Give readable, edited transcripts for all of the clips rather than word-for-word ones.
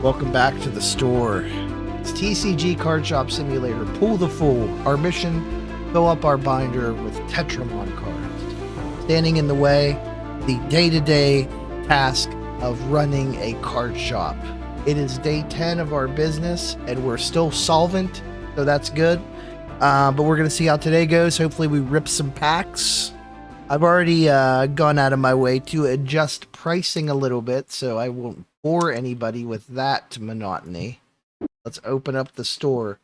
Welcome back to the store. It's TCG Card Shop Simulator. Pull the Fool. Our mission, fill up our binder with Tetramon cards. Standing in the way, the day-to-day task of running a card shop. It is day 10 of our business, and we're still solvent, so that's good. But we're going to see how today goes. Hopefully we rip some packs. I've already gone out of my way to adjust pricing a little bit, so I won't bore anybody with that monotony. Let's open up the store.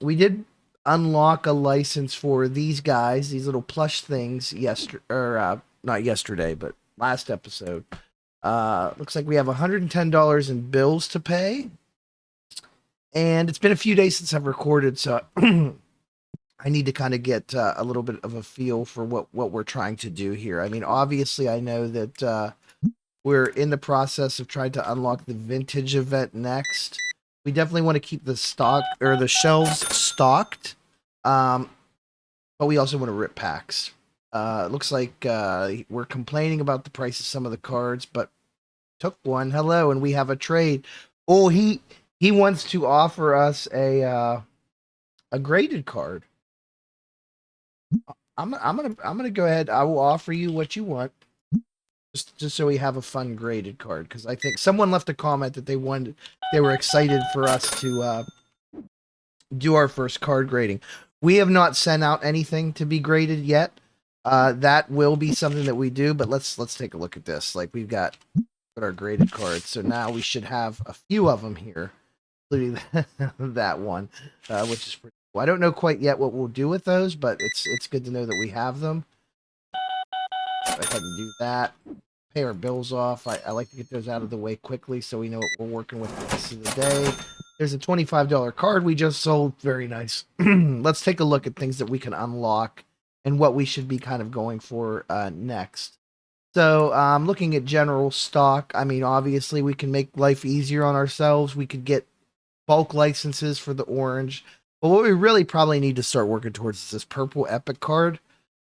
We did unlock a license for these guys, these little plush things, not yesterday, but last episode. Looks like we have $110 in bills to pay. And it's been a few days since I've recorded, so I need to kind of get a little bit of a feel for what we're trying to do here. I mean, obviously, I know that we're in the process of trying to unlock the vintage event next. We definitely want to keep the stock or the shelves stocked, but we also want to rip packs. It looks like we're complaining about the price of some of the cards, but took one. Hello, and we have a trade. Oh, he wants to offer us a graded card. I'm gonna go ahead. I will offer you what you want, just so we have a fun graded card. Because I think someone left a comment that they were excited for us to do our first card grading. We have not sent out anything to be graded yet. That will be something that we do. But let's take a look at this. Like we've got our graded cards, so now we should have a few of them here, including that one, which is pretty. Well, I don't know quite yet what we'll do with those, but it's good to know that we have them. Go ahead and do that. Pay our bills off. I like to get those out of the way quickly so we know what we're working with the rest of the day. There's a $25 card we just sold. Very nice. Let's take a look at things that we can unlock and what we should be kind of going for next. So looking at general stock, I mean, obviously we can make life easier on ourselves. We could get bulk licenses for the orange. But what we really probably need to start working towards is this purple epic card.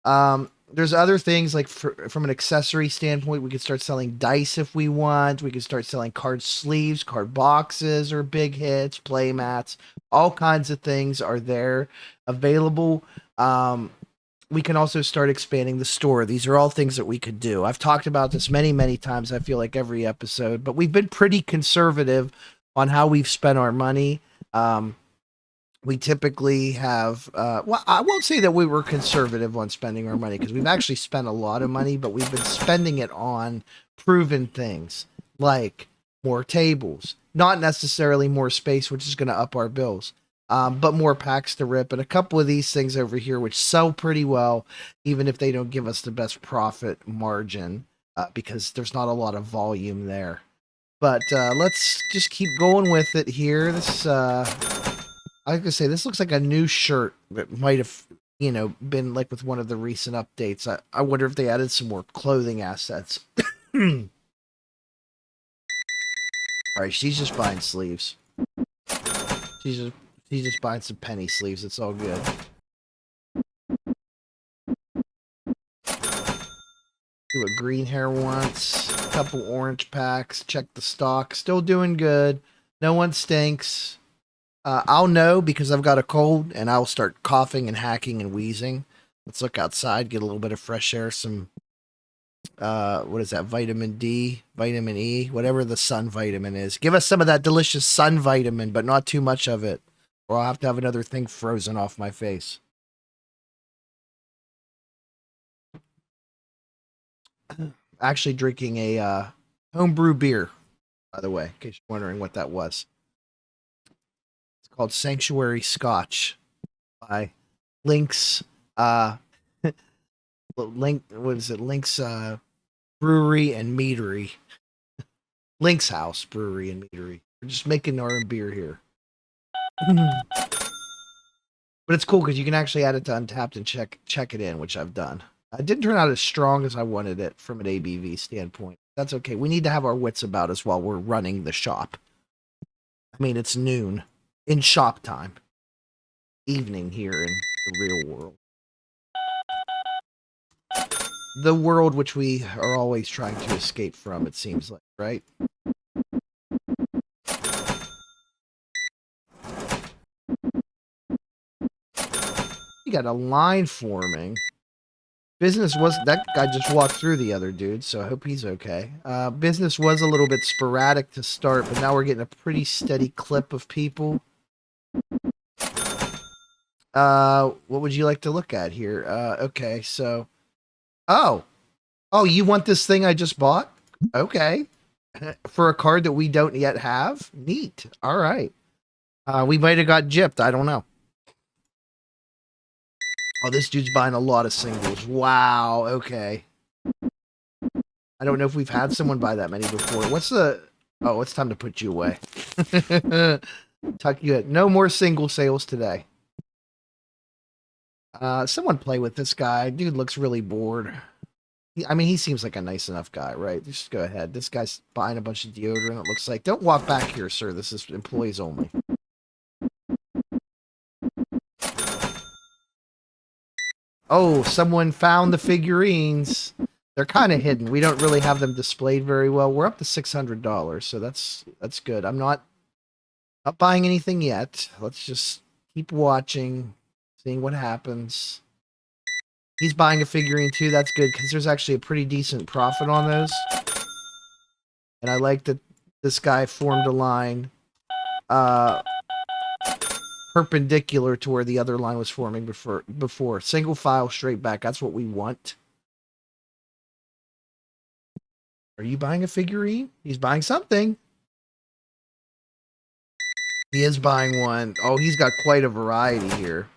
There's other things like from an accessory standpoint, we could start selling dice if we want. We could start selling card sleeves, card boxes are big hits, play mats, all kinds of things are there available. We can also start expanding the store. These are all things that we could do. I've talked about this many, many times. I feel like every episode, but we've been pretty conservative on how we've spent our money. We typically have, well, I won't say that we were conservative on spending our money because we've actually spent a lot of money, but we've been spending it on proven things like more tables, not necessarily more space, which is going to up our bills, but more packs to rip and a couple of these things over here, which sell pretty well, even if they don't give us the best profit margin because there's not a lot of volume there. But let's just keep going with it here. This, I was gonna say, this looks like a new shirt that might have, been like with one of the recent updates. I wonder if they added some more clothing assets. All right, she's just buying sleeves. She's just buying some penny sleeves. It's all good. See what green hair wants. A couple orange packs. Check the stock. Still doing good. No one stinks. I'll know because I've got a cold and I'll start coughing and hacking and wheezing. Let's look outside, get a little bit of fresh air, some, what is that? Vitamin D, vitamin E, whatever the sun vitamin is. Give us some of that delicious sun vitamin, but not too much of it, or I'll have to have another thing frozen off my face. Actually drinking a homebrew beer, by the way, in case you're wondering what that was. Called Sanctuary Scotch by Link's what is it? Link's Brewery and Meadery. Link's House Brewery and Meadery. We're just making our own beer here. But it's cool because you can actually add it to Untapped and check it in, which I've done. It didn't turn out as strong as I wanted it from an ABV standpoint. That's okay. We need to have our wits about us while we're running the shop. I mean, it's noon. In shop time. Evening here in the real world. The world which we are always trying to escape from, it seems like, right? You got a line forming. Business was, that guy just walked through the other dude, so I hope he's okay. Business was a little bit sporadic to start, but now we're getting a pretty steady clip of people. What would you like to look at here? Okay, so, oh, you want this thing I just bought? Okay, for a card that we don't yet have. Neat. All right. We might have got gypped. I don't know. Oh, this dude's buying a lot of singles. Wow. Okay. I don't know if we've had someone buy that many before. What's the... Oh, it's time to put you away. Tuck you in. No more single sales today. Someone play with this guy. Dude looks really bored. I mean, he seems like a nice enough guy, right? Just go ahead. This guy's buying a bunch of deodorant, it looks like. Don't walk back here, sir. This is employees only. Oh, someone found the figurines. They're kind of hidden. We don't really have them displayed very well. We're up to $600, so that's good. I'm not buying anything yet. Let's just keep watching, seeing what happens. He's buying a figurine too. That's good because there's actually a pretty decent profit on those. And I like that this guy formed a line perpendicular to where the other line was forming before. Single file straight back. That's what we want. Are you buying a figurine? He's buying something. He is buying one. Oh, he's got quite a variety here.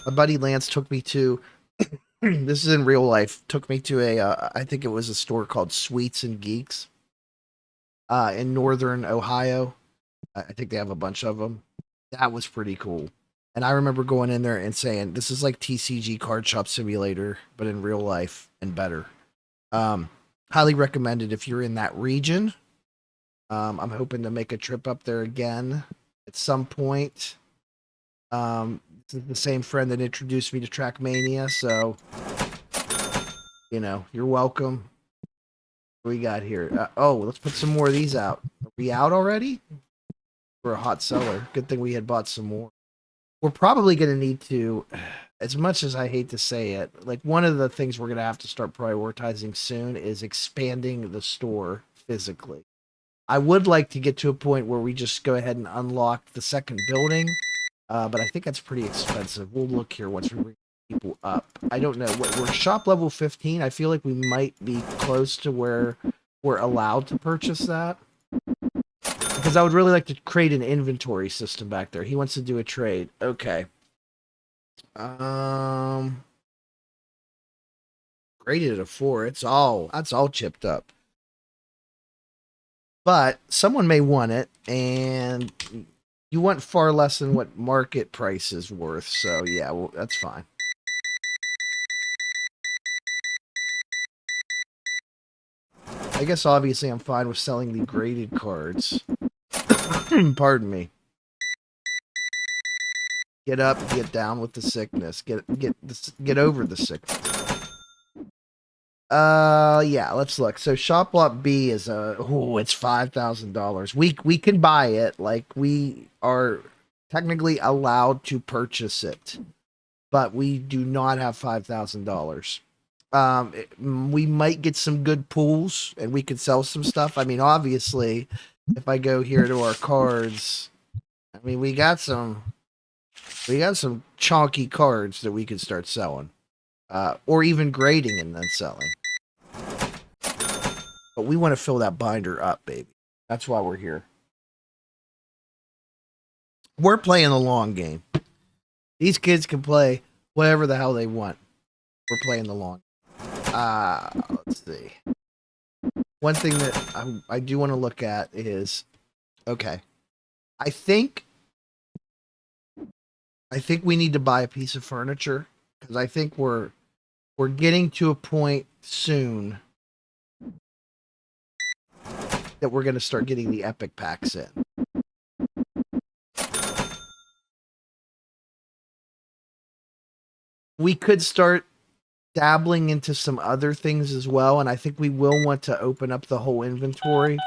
My buddy Lance took me to, this is in real life, took me to a, I think it was a store called Sweets and Geeks in northern Ohio. I think they have a bunch of them. That was pretty cool. And I remember going in there and saying, this is like TCG Card Shop Simulator, but in real life and better. Highly recommended if you're in that region. I'm hoping to make a trip up there again at some point. This is the same friend that introduced me to Trackmania, so, you know, you're welcome. What we got here? Oh, let's put some more of these out. Are we out already? We're a hot seller. Good thing we had bought some more. We're probably going to need to, as much as I hate to say it, like one of the things we're going to have to start prioritizing soon is expanding the store physically. I would like to get to a point where we just go ahead and unlock the second building. But I think that's pretty expensive. We'll look here once we bring people up. I don't know. We're shop level 15. I feel like we might be close to where we're allowed to purchase that. Because I would really like to create an inventory system back there. He wants to do a trade. Okay. Graded at a 4. That's all chipped up. But someone may want it, and you want far less than what market price is worth, so yeah, well, that's fine. I guess obviously I'm fine with selling the graded cards. Pardon me. Get up, get down with the sickness. Get over the sickness. Yeah, let's look. So shop lot B is it's $5,000. We can buy it. Like, we are technically allowed to purchase it, but we do not have $5,000. We might get some good pools and we could sell some stuff. I mean, obviously, if I go here to our cards, I mean, we got some chunky cards that we could start selling. Or even grading and then selling. But we want to fill that binder up, baby. That's why we're here. We're playing the long game. These kids can play whatever the hell they want. We're playing the long. Let's see. One thing that I do want to look at is, okay, I think we need to buy a piece of furniture because I think we're getting to a point soon that we're going to start getting the epic packs in. We could start dabbling into some other things as well, and I think we will want to open up the whole inventory.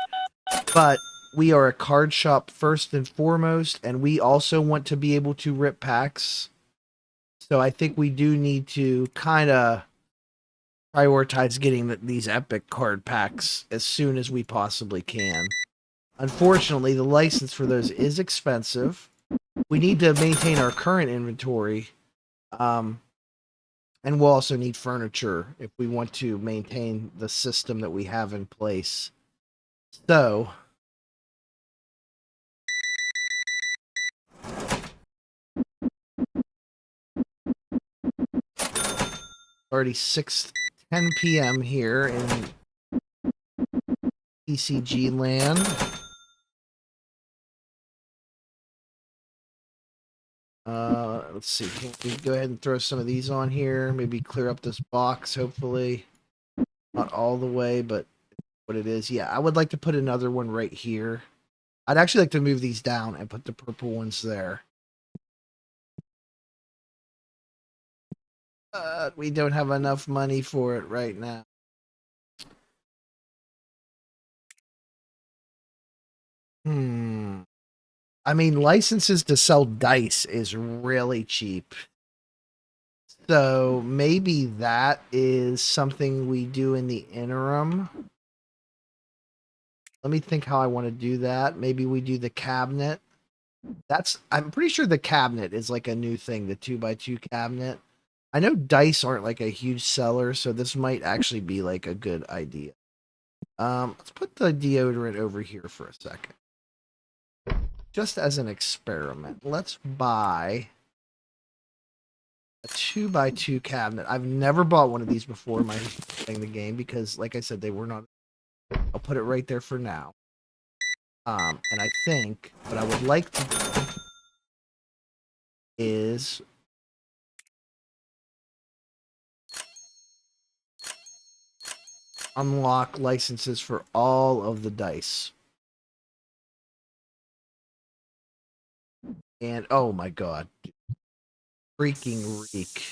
But we are a card shop first and foremost, and we also want to be able to rip packs. So I think we do need to kind of prioritize getting these epic card packs as soon as we possibly can. Unfortunately, the license for those is expensive. We need to maintain our current inventory. And we'll also need furniture if we want to maintain the system that we have in place. So, already 6:10 p.m. here in TCG land. Let's see. Can we go ahead and throw some of these on here? Maybe clear up this box, hopefully. Not all the way, but what it is. Yeah, I would like to put another one right here. I'd actually like to move these down and put the purple ones there. We don't have enough money for it right now. I mean, licenses to sell dice is really cheap. So maybe that is something we do in the interim. Let me think how I want to do that. Maybe we do the cabinet. I'm pretty sure the cabinet is like a new thing, the 2x2 cabinet. I know dice aren't like a huge seller, so this might actually be like a good idea. Let's put the deodorant over here for a second. Just as an experiment, let's buy a 2x2 cabinet. I've never bought one of these before in my playing the game because, like I said, they were not. I'll put it right there for now. And I think what I would like to do is unlock licenses for all of the dice. And oh my god, freaking reek.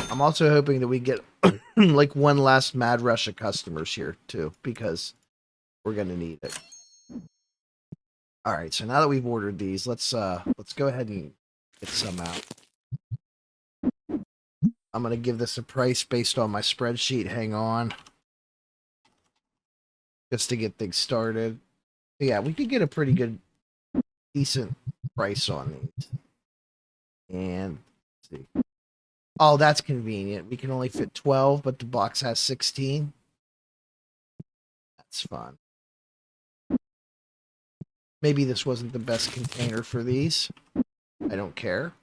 I'm also hoping that we get like one last mad rush of customers here too, because we're gonna need it. All right, so now that we've ordered these, let's go ahead and get some out. I'm gonna give this a price based on my spreadsheet. Hang on, just to get things started. But yeah, we could get a pretty good, decent price on these. And let's see. Oh, that's convenient. We can only fit 12, but the box has 16. That's fun. Maybe this wasn't the best container for these. I don't care.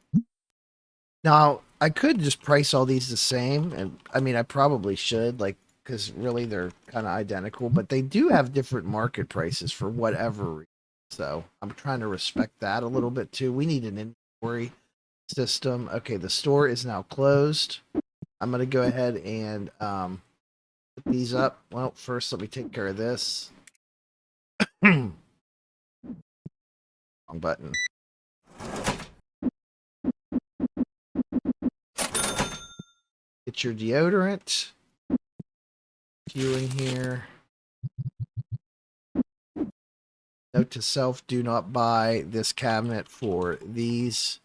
Now, I could just price all these the same, and I mean, I probably should, like, because really they're kind of identical, but they do have different market prices for whatever reason. So I'm trying to respect that a little bit too. We need an inventory system. Okay, the store is now closed. I'm going to go ahead and put these up. Well, first, let me take care of this. Wrong button. Get your deodorant. You in here. Note to self: do not buy this cabinet for these.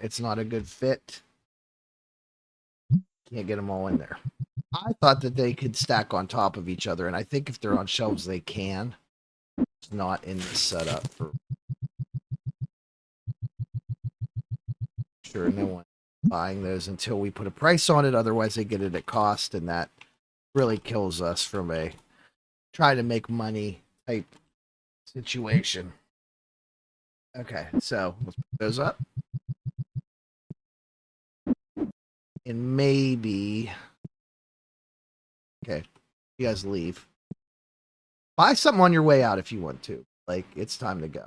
It's not a good fit. Can't get them all in there. I thought that they could stack on top of each other, and I think if they're on shelves, they can. It's not in this setup for sure. No one buying those until we put a price on it. Otherwise, they get it at cost, and that really kills us from a try to make money type situation. Okay, so let's put those up. And maybe... Okay, you guys leave. Buy something on your way out if you want to. Like, it's time to go.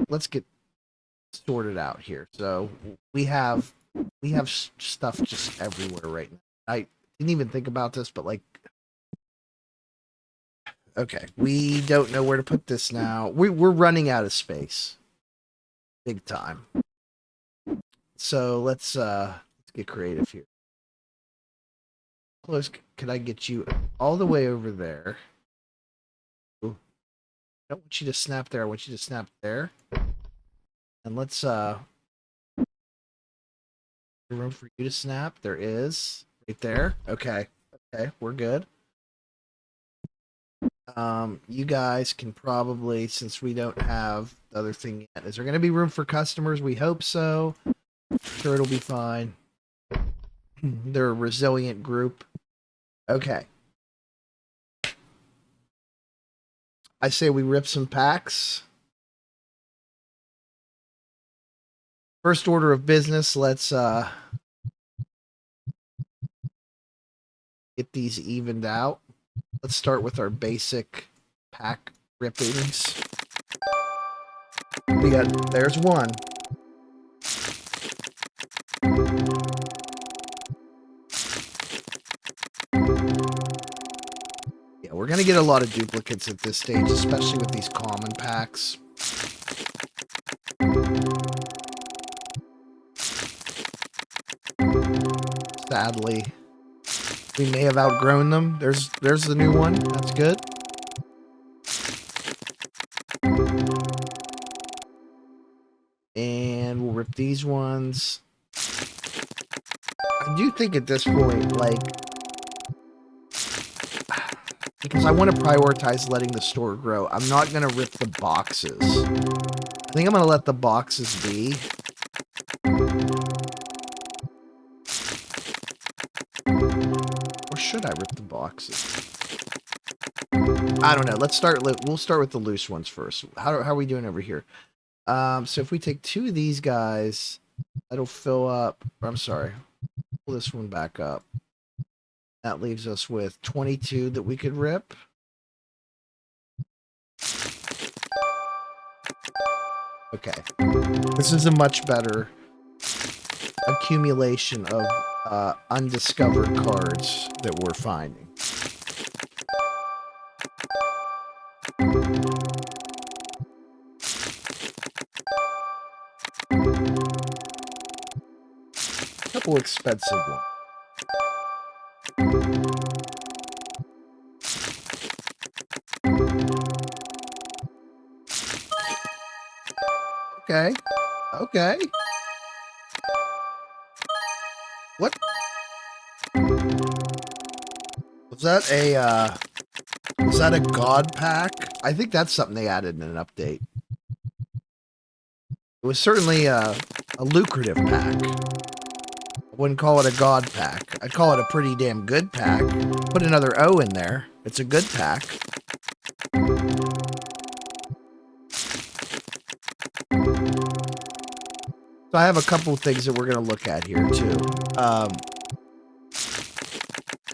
Let's get sorted out here. So we have stuff just everywhere right now. I didn't even think about this, but like, okay, we don't know where to put this now. We're running out of space. big time. So let's get creative here. Close. Could I get you all the way over there? Ooh. I don't want you to snap there. I want you to snap there. And let's room for you to snap. There is right there. Okay. Okay, we're good. You guys can probably, since we don't have the other thing yet, is there going to be room for customers? We hope so. Sure, it'll be fine. They're a resilient group. Okay. I say we rip some packs. First order of business, let's get these evened out. Let's start with our basic pack rippings. There's one. Yeah, we're gonna get a lot of duplicates at this stage, especially with these common packs. Sadly, we may have outgrown them. There's the new one. That's good. And we'll rip these ones. I do think at this point, like, because I want to prioritize letting the store grow, I'm not going to rip the boxes. I think I'm going to let the boxes be. Or should I rip the boxes? I don't know. We'll start with the loose ones first. How are we doing over here? So if we take two of these guys, that'll fill up. I'm sorry. Pull this one back up. That leaves us with 22 that we could rip. Okay. This is a much better accumulation of undiscovered cards that we're finding. A couple expensive ones. Okay. Okay. What? Was that a god pack? I think that's something they added in an update. It was certainly a lucrative pack. I wouldn't call it a god pack. I'd call it a pretty damn good pack. Put another O in there. It's a good pack. So I have a couple of things that we're going to look at here, too.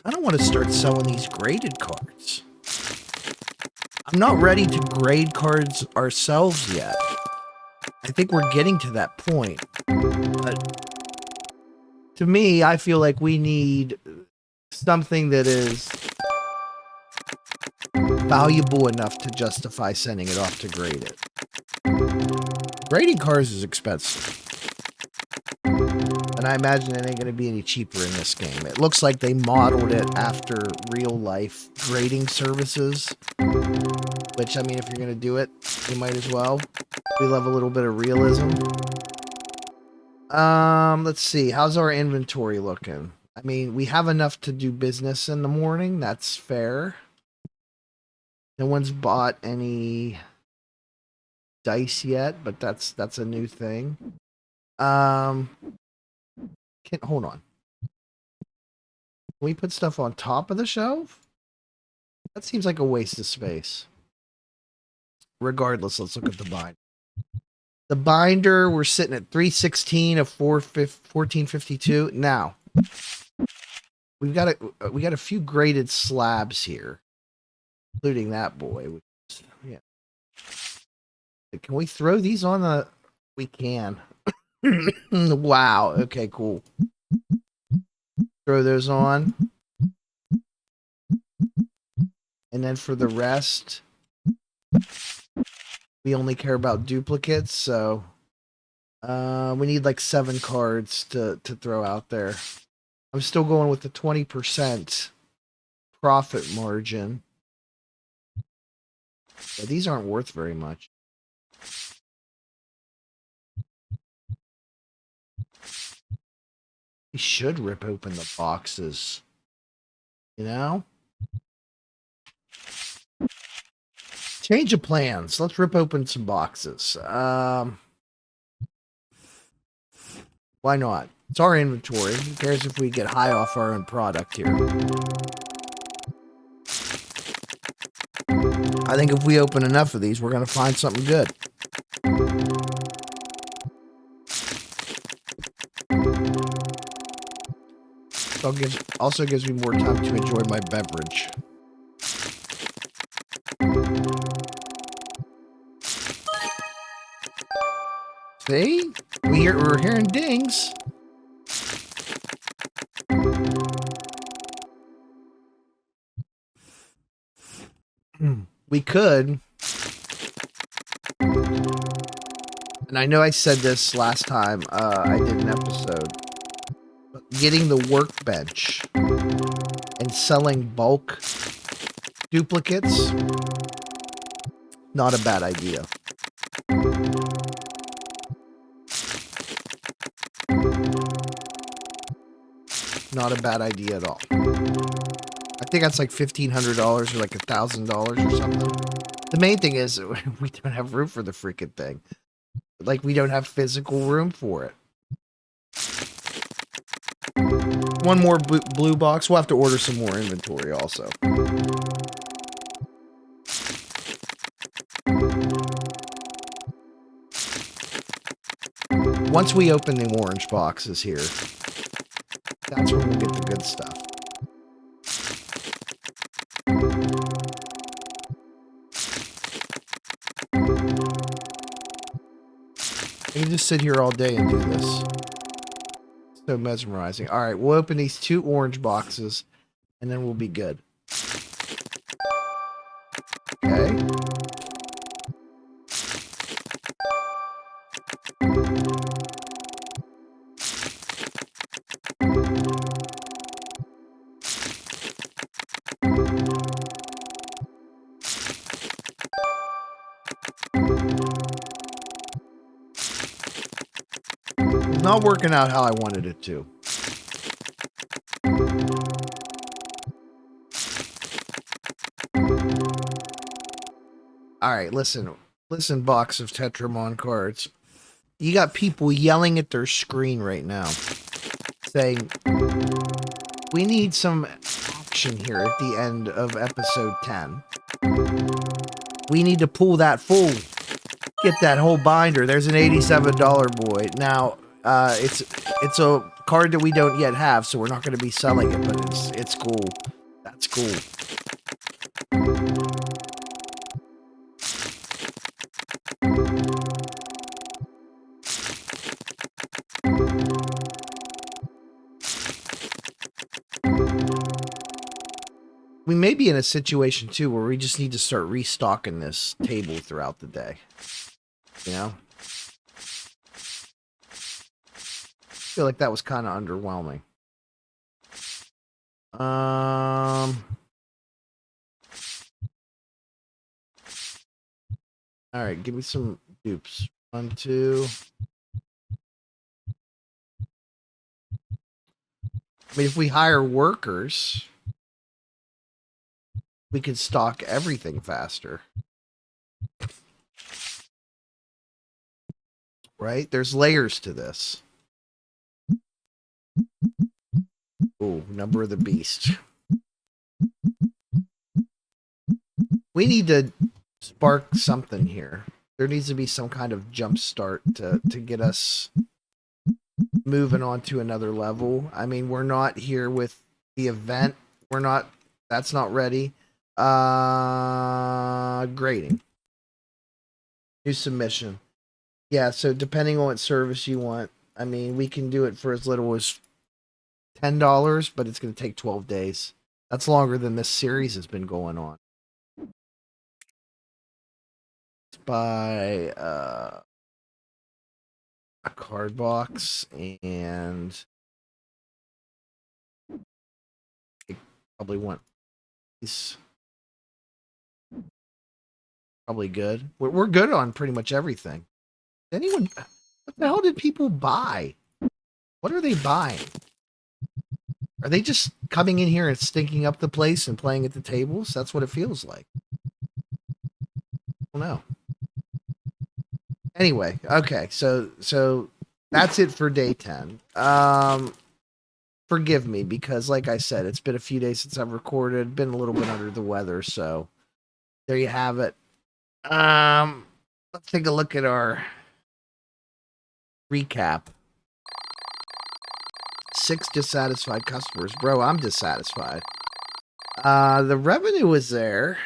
I don't want to start selling these graded cards. I'm not ready to grade cards ourselves yet. I think we're getting to that point. But to me, I feel like we need something that is valuable enough to justify sending it off to grade it. Grading cards is expensive. And I imagine it ain't going to be any cheaper in this game. It looks like they modeled it after real-life grading services. Which, I mean, if you're going to do it, you might as well. We love a little bit of realism. Let's see. How's our inventory looking? I mean, we have enough to do business in the morning. That's fair. No one's bought any dice yet, but that's a new thing. Hold on. Can we put stuff on top of the shelf? That seems like a waste of space. Regardless, let's look at the binder. The binder, we're sitting at 316 of 1452. Now, we got a few graded slabs here, including that boy. Which is, yeah. Can we throw these on the? We can. Wow. Okay, cool. Throw those on. And then for the rest, we only care about duplicates, so We need like 7 cards to throw out there. I'm still going with the 20% profit margin. Yeah, these aren't worth very much. We should rip open the boxes. You know? Change of plans. Let's rip open some boxes. Why not? It's our inventory. Who cares if we get high off our own product here? I think if we open enough of these, we're going to find something good. Also gives me more time to enjoy my beverage. See? We're hearing dings. We could. And I know I said this last time I did an episode. But getting the workbench and selling bulk duplicates, not a bad idea. Not a bad idea at all. I think that's like $1,500 or like $1,000 or something. The main thing is we don't have room for the freaking thing. Like, we don't have physical room for it. One more blue box. We'll have to order some more inventory also. Once we open the orange boxes here, that's when we'll get the good stuff. I can just sit here all day and do this. So mesmerizing. All right, we'll open these 2 orange boxes, and then we'll be good. Okay. It's not working out how I wanted it to. All right, listen, box of Tetramon cards. You got people yelling at their screen right now, saying, we need some action here at the end of episode 10. We need to pull that full. Get that whole binder. There's an $87 boy. Now, it's a card that we don't yet have, so we're not going to be selling it, but it's cool. That's cool. We may be in a situation, too, where we just need to start restocking this table throughout the day. You know? I feel like that was kind of underwhelming. Alright, give me some dupes. 1, 2. I mean, if we hire workers, we could stock everything faster. Right? There's layers to this. Ooh, number of the beast. We need to spark something here. There needs to be some kind of jump start to get us moving on to another level. I mean, we're not here with the event. That's not ready. Grading. New submission. Yeah, so depending on what service you want, I mean, we can do it for as little as $10, but it's going to take 12 days. That's longer than this series has been going on. By a card box, and I probably want these. Probably good. We're good on pretty much everything. Anyone? What the hell did people buy? What are they buying? Are they just coming in here and stinking up the place and playing at the tables? That's what it feels like. I don't know. Anyway, okay, so that's it for day 10. Forgive me because, like I said, it's been a few days since I've recorded. Been a little bit under the weather, so there you have it. Let's take a look at our recap. 6 dissatisfied customers. Bro, I'm dissatisfied. The revenue is there.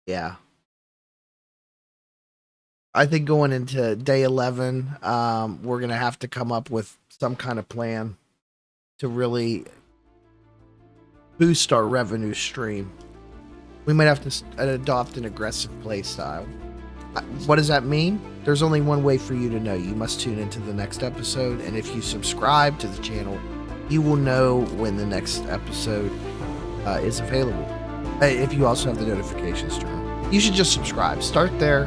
Yeah. I think going into day 11, we're going to have to come up with some kind of plan to really boost our revenue stream. We might have to adopt an aggressive play style. What does that mean? There's only one way for you to know. You must tune into the next episode, and if you subscribe to the channel, you will know when the next episode is available. If you also have the notifications turned, you should just subscribe. Start there,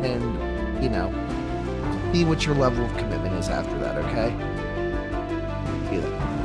and, you know, see what your level of commitment is after that, okay? See you then.